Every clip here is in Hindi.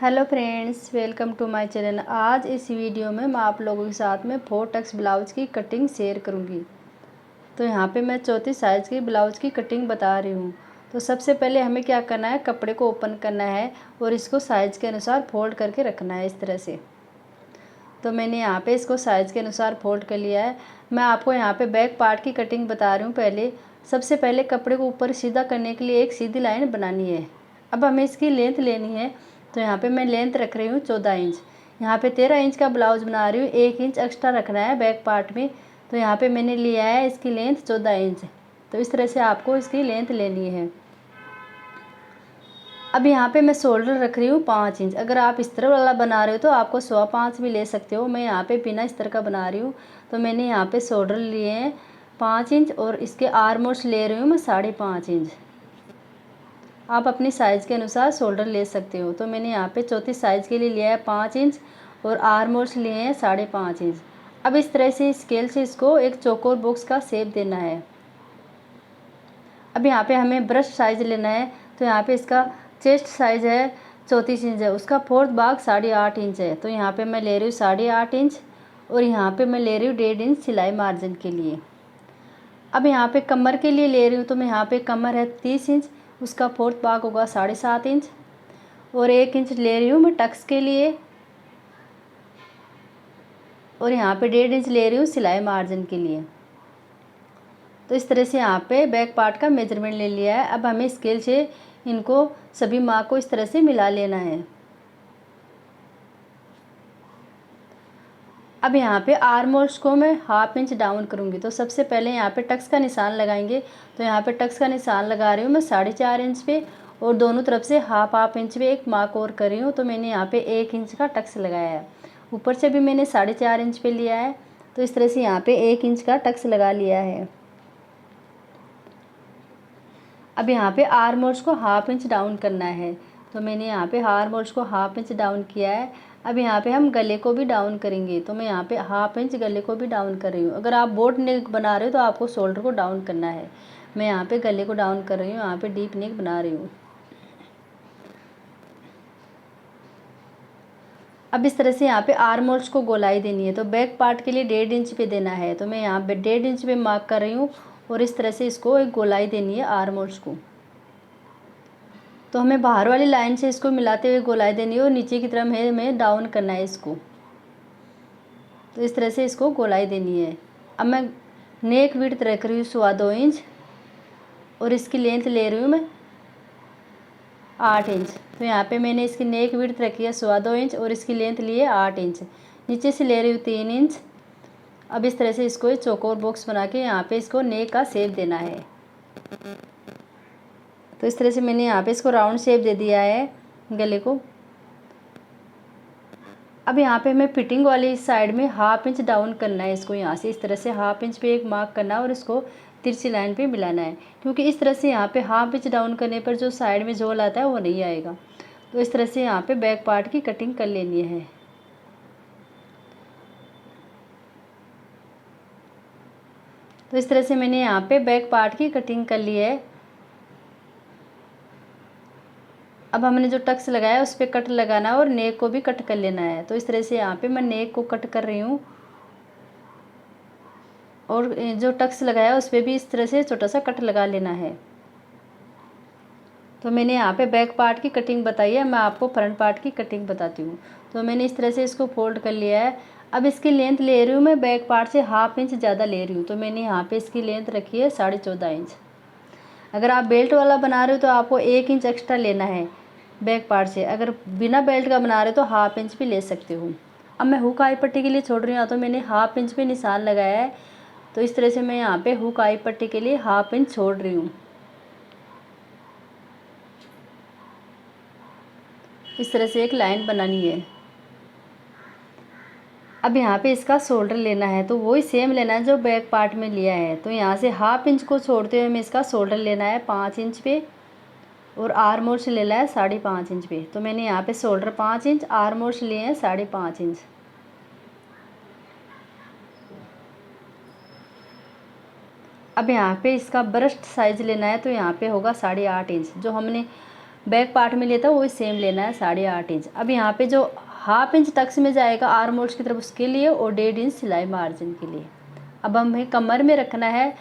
Hello friends, welcome to my channel. आज इस वीडियो में मैं आप लोगों के साथ में 4 टक्स ब्लाउज़ की कटिंग शेयर करूंगी। तो यहाँ पे मैं चौथी साइज़ की ब्लाउज़ की कटिंग बता रही हूँ। तो सबसे पहले हमें क्या करना है, कपड़े को ओपन करना है और इसको साइज़ के अनुसार फोल्ड करके रखना है इस तरह से। तो मैंने यहाँ पे इसको साइज़ के अनुसार फोल्ड कर लिया है। मैं आपको यहाँ पे बैक पार्ट की कटिंग बता रही हूँ। सबसे पहले कपड़े को ऊपर सीधा करने के लिए एक सीधी लाइन बनानी है। अब हमें इसकी लेंथ लेनी है। तो यहाँ पे मैं लेंथ रख रही हूँ 14 इंच। यहाँ पे 13 इंच का ब्लाउज बना रही हूँ, 1 इंच एक्स्ट्रा रखना है बैक पार्ट में। तो यहाँ पे मैंने लिया है इसकी लेंथ 14 इंच। तो इस तरह से आपको इसकी लेंथ लेनी है। अब यहाँ पे मैं शोल्डर रख रही हूँ 5 इंच। अगर आप इस तरह वाला बना रहे हो तो आपको 1.25 भी ले सकते हो। मैं यहाँ पे बिना इस तरह का बना रही हूँ। तो मैंने यहाँ पे शोल्डर लिए हैं 5 इंच और इसके आर्मोल्स ले रही हूँ मैं 5.5 इंच। आप अपनी साइज़ के अनुसार शोल्डर ले सकते हो। तो मैंने यहाँ पे चौथी साइज़ के लिए लिया है 5 इंच और आर्मोल्स लिए हैं 5.5 इंच। अब इस तरह से स्केल से इसको एक चौकोर बॉक्स का शेप देना है। अब यहाँ पे हमें ब्रश साइज़ लेना है। तो यहाँ पे इसका चेस्ट साइज़ है 34 इंच है, उसका फोर्थ भाग 8.5 इंच है। तो यहाँ पे मैं ले रही हूँ 8.5 इंच और यहाँ पे मैं ले रही हूँ 1.5 इंच सिलाई मार्जिन के लिए। अब यहाँ पे कमर के लिए ले रही हूँ। तो मैं यहाँ पे कमर है 30 इंच, उसका फोर्थ भाग होगा 7.5 इंच और 1 इंच ले रही हूँ मैं टक्स के लिए और यहाँ पे 1.5 इंच ले रही हूँ सिलाई मार्जिन के लिए। तो इस तरह से यहाँ पे बैक पार्ट का मेजरमेंट ले लिया है। अब हमें स्केल से इनको सभी मार्क को इस तरह से मिला लेना है। अब यहाँ पे आर्मोल्स को मैं 1/2 इंच डाउन करूँगी। तो सबसे पहले यहाँ पे टक्स का निशान लगाएंगे। तो यहाँ पे टक्स का निशान लगा रही हूँ मैं 4.5 इंच पे और दोनों तरफ से हाफ इंच पे एक मार्क और कर रही हूँ। तो मैंने यहाँ पे 1 इंच का टक्स लगाया है। ऊपर से भी मैंने 4.5 इंच पे लिया है। तो इस तरह से यहाँ पे 1 इंच का टक्स लगा लिया है। अब यहाँ पे आर्मोल्स को 1/2 इंच डाउन करना है। तो मैंने यहाँ पे आर्मोल्स को 1/2 इंच डाउन किया है। अब यहाँ पे हम गले को भी डाउन करेंगे। तो मैं यहाँ पे 1/2 इंच गले को भी डाउन कर रही हूँ। अगर आप बोट नेक बना रहे हो तो आपको शोल्डर को डाउन करना है। मैं यहाँ पे गले को डाउन कर रही हूँ, यहाँ पे डीप नेक बना रही हूँ। अब इस तरह से यहाँ पे आर्मोल्स को गोलाई देनी है। तो बैक पार्ट के लिए 1.5 इंच पे देना है। तो मैं यहाँ पे 1.5 इंच पे मार्क कर रही हूँ और इस तरह से इसको एक गोलाई देनी है आर्मोल्स को। तो हमें बाहर वाली लाइन से इसको मिलाते हुए गोलाई देनी है और नीचे की तरफ हमें डाउन करना है इसको। तो इस तरह से इसको गोलाई देनी है। अब मैं नेक विड्थ रख रही हूँ 2.25 इंच और इसकी लेंथ ले रही हूँ मैं 8 इंच। तो यहाँ पे मैंने इसकी नेक विड्थ रखी है 2.25 इंच और इसकी लेंथ ली है 8 इंच। नीचे से ले रही हूँ 3 इंच। अब इस तरह से इसको एक चौकोर बॉक्स बना के यहाँ पे इसको नेक का शेप देना है। तो इस तरह से मैंने यहाँ पे इसको राउंड शेप दे दिया है गले को। अब यहाँ पे हमें फिटिंग वाली साइड में 1/2 इंच डाउन करना है इसको। यहाँ से इस तरह से 1/2 इंच पे एक मार्क करना है और इसको तिरछी लाइन पे मिलाना है, क्योंकि इस तरह से यहाँ पे 1/2 इंच डाउन करने पर जो साइड में झोल आता है वो नहीं आएगा। तो इस तरह से यहाँ पे बैक पार्ट की कटिंग कर लेनी है। तो इस तरह से मैंने यहाँ पे बैक पार्ट की कटिंग कर ली है। अब हमने जो टक्स लगाया है उस पर कट लगाना है और नेक को भी कट कर लेना है। तो इस तरह से यहाँ पे मैं नेक को कट कर रही हूँ और जो टक्स लगाया उस पर भी इस तरह से छोटा सा कट लगा लेना है। तो मैंने यहाँ पे बैक पार्ट की कटिंग बताई है, मैं आपको फ्रंट पार्ट की कटिंग बताती हूँ। तो मैंने इस तरह से इसको फोल्ड कर लिया है। अब इसकी लेंथ ले रही हूँ मैं बैक पार्ट से 1/2 इंच ज़्यादा ले रही हूँ। तो मैंने यहाँ पे इसकी लेंथ रखी है 14.5 इंच। अगर आप बेल्ट वाला बना रहे हो तो आपको 1 इंच एक्स्ट्रा लेना है बैक पार्ट से। अगर बिना बेल्ट का बना रहे हो तो 1/2 इंच भी ले सकते हो। अब मैं हुक आई पट्टी के लिए छोड़ रही हूँ। तो मैंने 1/2 इंच पे निशान लगाया है। तो इस तरह से मैं यहाँ पे हुक आई पट्टी के लिए 1/2 इंच छोड़ रही हूँ। इस तरह से एक लाइन बनानी है। अब यहाँ पे इसका शोल्डर लेना है। तो वही सेम लेना है जो बैक पार्ट में लिया है। तो यहाँ से 1/2 इंच को छोड़ते हुए हमें इसका शोल्डर लेना है 5 इंच पे और आर्मोल्स लेना है 5.5 इंच पे। तो मैंने यहाँ पे शोल्डर 5 इंच, आर्मोल्स लिए हैं 5.5 इंच। अब यहाँ पे इसका ब्रस्ट साइज लेना है। तो यहाँ पे होगा 8.5 इंच। जो हमने बैक पार्ट में लिया था वो सेम लेना है 8.5 इंच। अब यहाँ पे जो हाफ इंच टक्स में जाएगा आर्म होल्स की तरफ उसके लिए और 1.5 इंच सिलाई मार्जिन के लिए। अब हमें कमर में रखना है,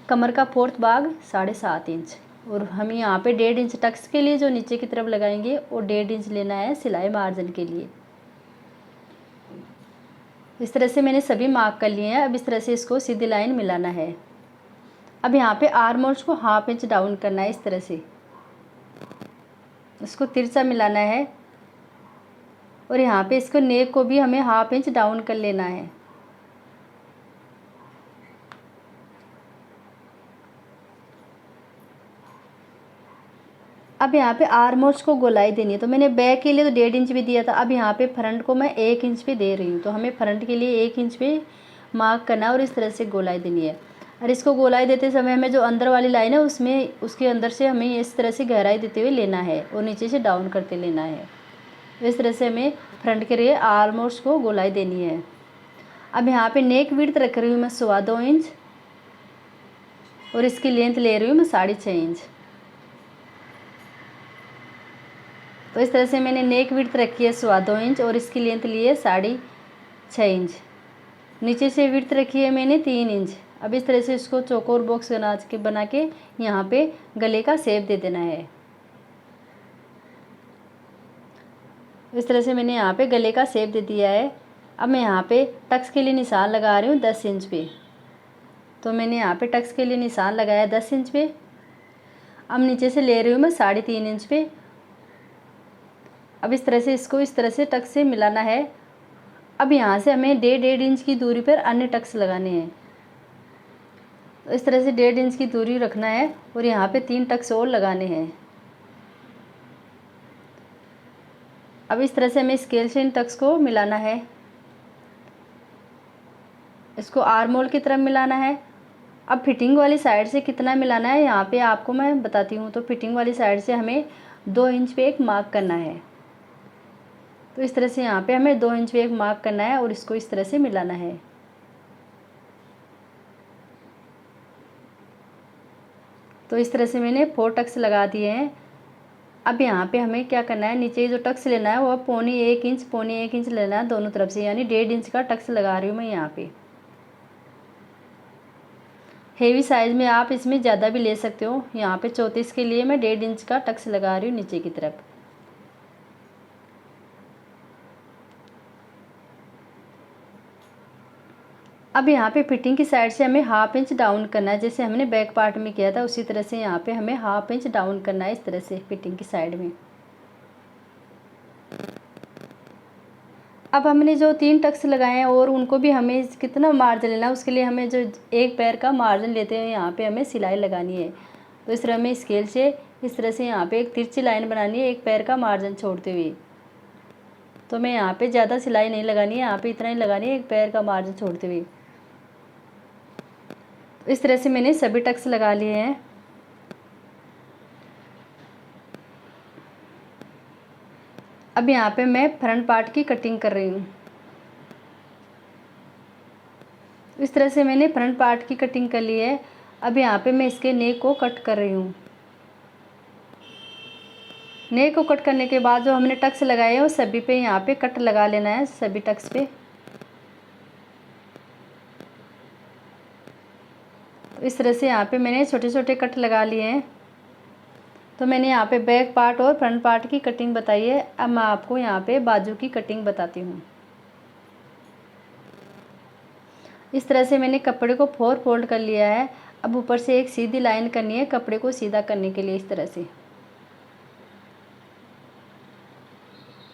कमर का 4th भाग 7.5 इंच, और हम यहाँ पे 1.5 इंच टक्स के लिए जो नीचे की तरफ लगाएंगे और 1.5 इंच लेना है सिलाई मार्जिन के लिए। इस तरह से मैंने सभी मार्क कर लिए हैं। अब इस तरह से इसको सीधी लाइन मिलाना है। अब यहाँ पे आर्म होल्स को हाफ इंच डाउन करना है, इस तरह से इसको तिरछा मिलाना है, और यहाँ पे इसको नेक को भी हमें हाफ इंच डाउन कर लेना है। अब यहाँ पे आर्म होल्स को गोलाई देनी है, तो मैंने बैक के लिए तो 1.5 इंच भी दिया था, अब यहाँ पे फ्रंट को मैं 1 इंच पे दे रही हूँ, तो हमें फ्रंट के लिए 1 इंच पे मार्क करना है और इस तरह से गोलाई देनी है। और इसको गोलाई देते समय हमें जो अंदर वाली लाइन है उसमें उसके अंदर से हमें इस तरह से गहराई देते हुए लेना है और नीचे से डाउन करते लेना है। इस तरह से हमें फ्रंट के लिए आर्म होल्स को गोलाई देनी है। अब यहाँ पे नेक विड्थ रख रही हूँ मैं 2.25 इंच और इसकी लेंथ ले रही हूँ मैं 6.5 इंच। तो इस तरह से मैंने नेक विड्थ रखी है 2.25 इंच और इसकी लेंथ ली है 6.5 इंच। नीचे से विड्थ रखी है मैंने 3 इंच। अब इस तरह से इसको चौकोर बॉक्स बना के यहाँ पे गले का शेप दे देना है। इस तरह से मैंने यहाँ पे गले का शेप दे दिया है। अब मैं यहाँ पे टक्स के लिए निशान लगा रही हूँ 10 इंच पे। तो मैंने यहाँ पे टक्स के लिए निशान लगाया 10 इंच पे। अब नीचे से ले रही हूँ मैं 3.5 इंच पे। अब इस तरह से इसको इस तरह से टक्स से मिलाना है। अब यहाँ से हमें 1.5 इंच की दूरी पर अन्य टक्स लगाने हैं। तो इस तरह से 1.5 इंच की दूरी रखना है और यहाँ पे 3 टक्स और लगाने हैं। अब इस तरह से हमें स्केल से इन टक्स को मिलाना है। इसको आर्म होल की तरफ मिलाना है। अब फिटिंग वाली साइड से कितना मिलाना है यहाँ पे आपको मैं बताती हूँ। तो फिटिंग वाली साइड से हमें 2 इंच पे एक मार्क करना है। तो इस तरह से यहाँ पे हमें 2 इंच पे एक मार्क करना है और इसको इस तरह से मिलाना है। तो इस तरह से मैंने 4 टक्स लगा दिए हैं। अब यहाँ पे हमें क्या करना है, नीचे जो टक्स लेना है वो पौनी 1 इंच लेना है दोनों तरफ से, यानी 1.5 इंच का टक्स लगा रही हूँ मैं यहाँ पे। हेवी साइज़ में आप इसमें ज़्यादा भी ले सकते हो। यहाँ पे 34 के लिए मैं 1.5 इंच का टक्स लगा रही हूँ नीचे की तरफ। अब यहाँ पे फिटिंग की साइड से हमें हाफ इंच डाउन करना है, जैसे हमने बैक पार्ट में किया था उसी तरह से यहाँ पे हमें हाफ इंच डाउन करना है, इस तरह से फिटिंग की साइड में। अब हमने जो 3 टक्स लगाए हैं और उनको भी हमें कितना मार्जिन लेना है, उसके लिए हमें जो एक पैर का मार्जिन लेते हैं यहाँ पे हमें सिलाई लगानी है। तो इस तरह हमें स्केल से इस तरह से यहाँ पे एक तिरछी लाइन बनानी है एक पैर का मार्जिन छोड़ते हुए। तो मैं यहाँ पे ज़्यादा सिलाई नहीं लगानी है, यहाँ पे इतना ही लगानी है एक पैर का मार्जिन छोड़ते हुए। तो इस तरह से मैंने सभी टक्स लगा लिए हैं। अब यहाँ पे मैं फ्रंट पार्ट की कटिंग कर रही हूँ। इस तरह से मैंने फ्रंट पार्ट की कटिंग कर ली है। अब यहाँ पे मैं इसके नेक को कट कर रही हूँ। नेक को कट करने के बाद जो हमने टक्स लगाए हैं वो सभी पे यहाँ पे कट लगा लेना है, सभी टक्स पे। तो इस तरह से यहाँ पे मैंने छोटे छोटे कट लगा लिए हैं। तो मैंने यहाँ पे बैक पार्ट और फ्रंट पार्ट की कटिंग बताई है। अब मैं आपको यहाँ पे बाजू की कटिंग बताती हूँ। इस तरह से मैंने कपड़े को 4 फोल्ड कर लिया है। अब ऊपर से एक सीधी लाइन करनी है कपड़े को सीधा करने के लिए, इस तरह से।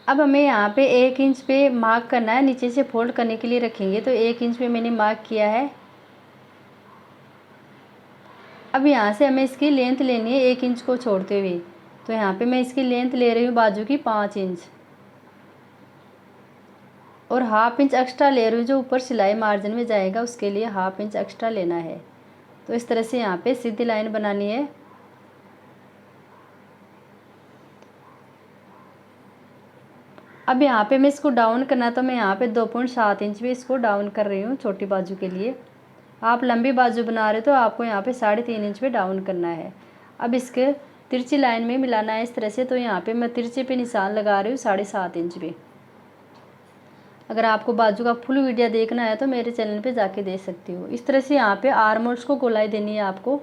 अब हमें यहाँ पे 1 इंच पे मार्क करना है, नीचे से फोल्ड करने के लिए रखेंगे। तो 1 इंच पे मैंने मार्क किया है। अब यहाँ से हमें इसकी लेंथ लेनी है 1 इंच को छोड़ते हुए। तो यहाँ पे मैं इसकी लेंथ ले रही हूँ बाजू की 5 इंच और हाफ इंच एक्स्ट्रा ले रही हूँ जो ऊपर सिलाई मार्जिन में जाएगा, उसके लिए हाफ इंच एक्स्ट्रा लेना है। तो इस तरह से यहाँ पे सीधी लाइन बनानी है। अब यहाँ पे मैं इसको डाउन करना, तो मैं यहाँ पे 2.7 इंच पे इसको डाउन कर रही हूँ छोटी बाजू के लिए। आप लंबी बाजू बना रहे हो तो आपको यहाँ पे 3.5 इंच पे डाउन करना है। अब इसके तिरछी लाइन में मिलाना है इस तरह से। तो यहाँ पे मैं तिरछे पे निशान लगा रही हूँ 7.5 इंच पे। अगर आपको बाजू का फुल वीडियो देखना है तो मेरे चैनल पे जाके देख सकती हो। इस तरह से यहाँ पे आर्म होल्स को गोलाई देनी है आपको।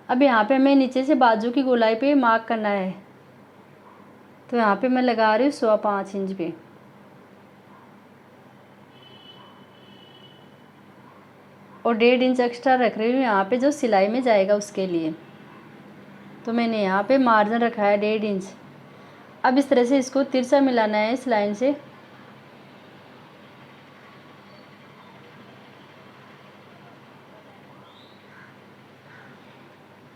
अब यहाँ पे हमें नीचे से बाजू की गोलाई पे मार्क करना है। तो यहाँ पे मैं लगा रही हूँ 5.25 इंच पे। और 1.5 इंच एक्स्ट्रा रख रही हूँ यहाँ पे जो सिलाई में जाएगा उसके लिए। तो मैंने यहाँ पे मार्जिन रखा है 1.5 इंच। अब इस तरह से इसको तिरछा मिलाना है इस लाइन से।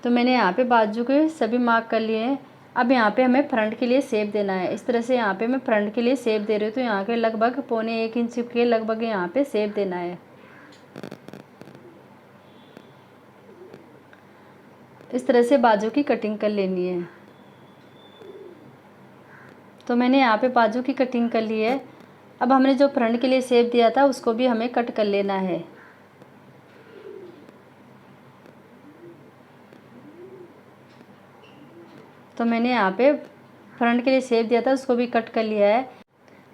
तो मैंने यहाँ पे बाजू के सभी मार्क कर लिए हैं। अब यहाँ पे हमें फ्रंट के लिए शेप देना है। इस तरह से यहाँ पे मैं फ्रंट के लिए शेप दे रही हूँ। तो यहाँ के लगभग 1.25 इंच के लगभग यहाँ पे शेप देना है। इस तरह से बाजू की कटिंग कर लेनी है। तो मैंने यहाँ पे बाजू की कटिंग कर ली है। अब हमने जो फ्रंट के लिए शेप दिया था उसको भी हमें कट कर लेना है। तो मैंने यहाँ पे फ्रंट के लिए शेप दिया था उसको भी कट कर लिया है।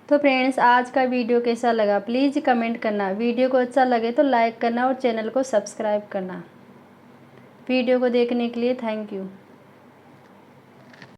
तो फ्रेंड्स, आज का वीडियो कैसा लगा प्लीज़ कमेंट करना। वीडियो को अच्छा लगे तो लाइक करना और चैनल को सब्सक्राइब करना। वीडियो को देखने के लिए थैंक यू।